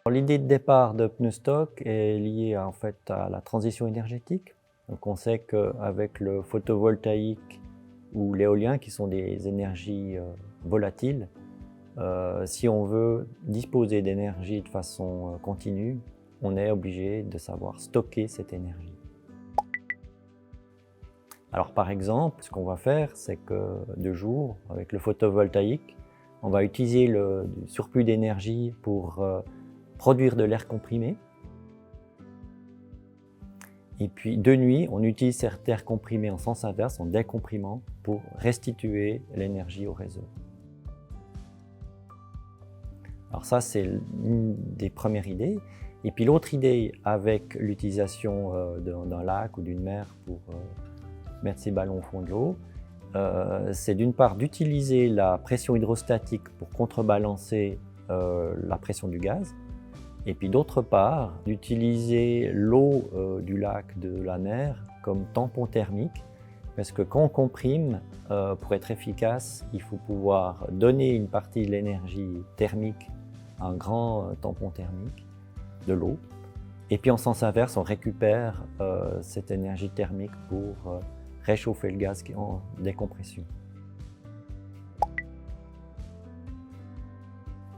L'idée de départ de Pneustock est liée en fait à la transition énergétique. Donc on sait qu'avec le photovoltaïque ou l'éolien, qui sont des énergies volatiles, si on veut disposer d'énergie de façon continue, on est obligé de savoir stocker cette énergie. Alors par exemple, ce qu'on va faire, c'est que de jour, avec le photovoltaïque, on va utiliser le surplus d'énergie pour produire de l'air comprimé. Et puis de nuit, on utilise cet air comprimé en sens inverse, en décomprimant, pour restituer l'énergie au réseau. Alors ça, c'est une des premières idées. Et puis l'autre idée, avec l'utilisation d'un lac ou d'une mer pour mettre ces ballons au fond de l'eau, c'est d'une part d'utiliser la pression hydrostatique pour contrebalancer la pression du gaz, et puis d'autre part d'utiliser l'eau du lac, de la mer, comme tampon thermique, parce que quand on comprime, pour être efficace, il faut pouvoir donner une partie de l'énergie thermique à un grand tampon thermique de l'eau, et puis en sens inverse, on récupère cette énergie thermique pour réchauffer le gaz qui est en décompression.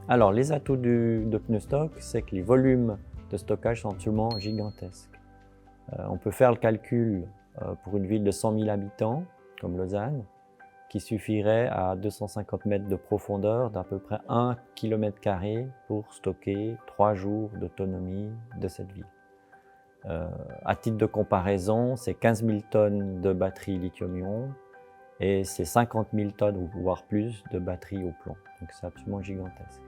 Alors, les atouts de Pneustock, c'est que les volumes de stockage sont absolument gigantesques. On peut faire le calcul pour une ville de 100 000 habitants, comme Lausanne, qui suffirait à 250 mètres de profondeur d'à peu près 1 km² pour stocker 3 jours d'autonomie de cette ville. À titre de comparaison, c'est 15 000 tonnes de batteries lithium-ion et c'est 50 000 tonnes, voire plus, de batteries au plomb. Donc c'est absolument gigantesque.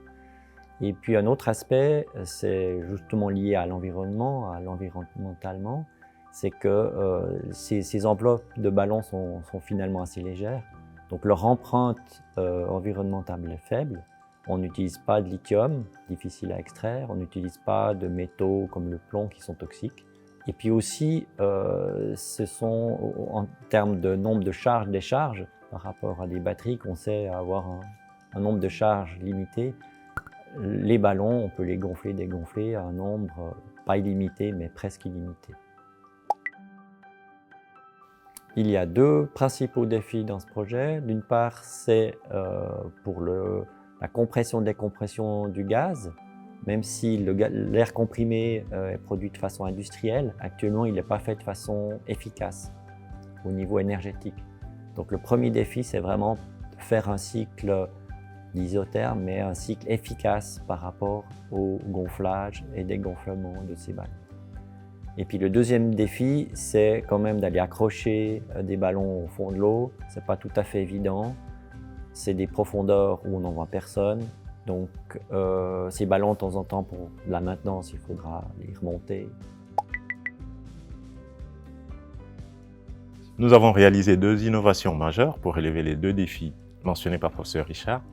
Et puis un autre aspect, c'est justement lié à l'environnement, à l'environnementalement, c'est que ces enveloppes de ballons sont finalement assez légères, donc leur empreinte environnementale est faible. On n'utilise pas de lithium, difficile à extraire, on n'utilise pas de métaux comme le plomb qui sont toxiques. Et puis aussi, ce sont en termes de nombre de charges-décharges, par rapport à des batteries qu'on sait avoir un nombre de charges limité. Les ballons, on peut les gonfler, dégonfler à un nombre pas illimité, mais presque illimité. Il y a deux principaux défis dans ce projet. D'une part, c'est pour la compression-décompression du gaz. Même si l'air comprimé est produit de façon industrielle, actuellement il n'est pas fait de façon efficace au niveau énergétique. Donc le premier défi, c'est vraiment faire un cycle d'isotherme, mais un cycle efficace par rapport au gonflage et dégonflement de ces ballons. Et puis le deuxième défi, c'est quand même d'aller accrocher des ballons au fond de l'eau. Ce n'est pas tout à fait évident. C'est des profondeurs où on n'en voit personne. Donc ces ballons, de temps en temps, pour la maintenance, il faudra les remonter. Nous avons réalisé deux innovations majeures pour relever les deux défis mentionnés par le professeur Richard.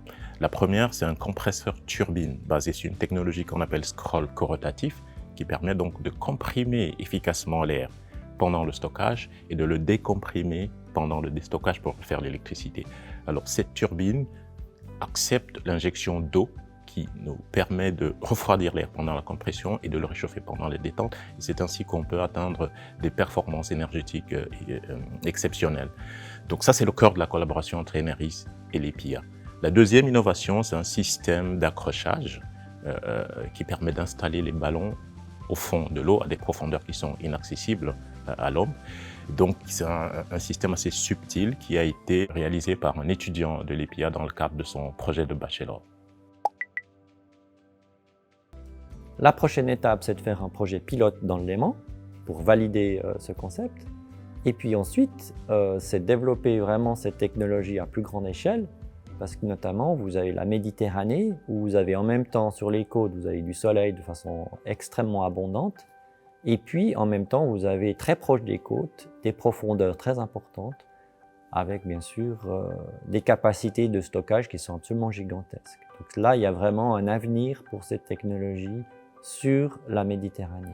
La première, c'est un compresseur turbine basé sur une technologie qu'on appelle scroll corotatif, qui permet donc de comprimer efficacement l'air pendant le stockage et de le décomprimer pendant le déstockage pour faire l'électricité. Alors cette turbine accepte l'injection d'eau qui nous permet de refroidir l'air pendant la compression et de le réchauffer pendant les détentes. C'est ainsi qu'on peut atteindre des performances énergétiques exceptionnelles. Donc ça, c'est le cœur de la collaboration entre Eneris et l'EPIA. La deuxième innovation, c'est un système d'accrochage qui permet d'installer les ballons au fond de l'eau à des profondeurs qui sont inaccessibles à l'homme. Donc c'est un système assez subtil qui a été réalisé par un étudiant de l'EPIA dans le cadre de son projet de bachelor. La prochaine étape, c'est de faire un projet pilote dans le Léman pour valider ce concept. Et puis ensuite, c'est de développer vraiment cette technologie à plus grande échelle, parce que notamment, vous avez la Méditerranée, où vous avez en même temps sur les côtes, vous avez du soleil de façon extrêmement abondante, et puis en même temps, vous avez très proche des côtes, des profondeurs très importantes, avec bien sûr des capacités de stockage qui sont absolument gigantesques. Donc là, il y a vraiment un avenir pour cette technologie sur la Méditerranée.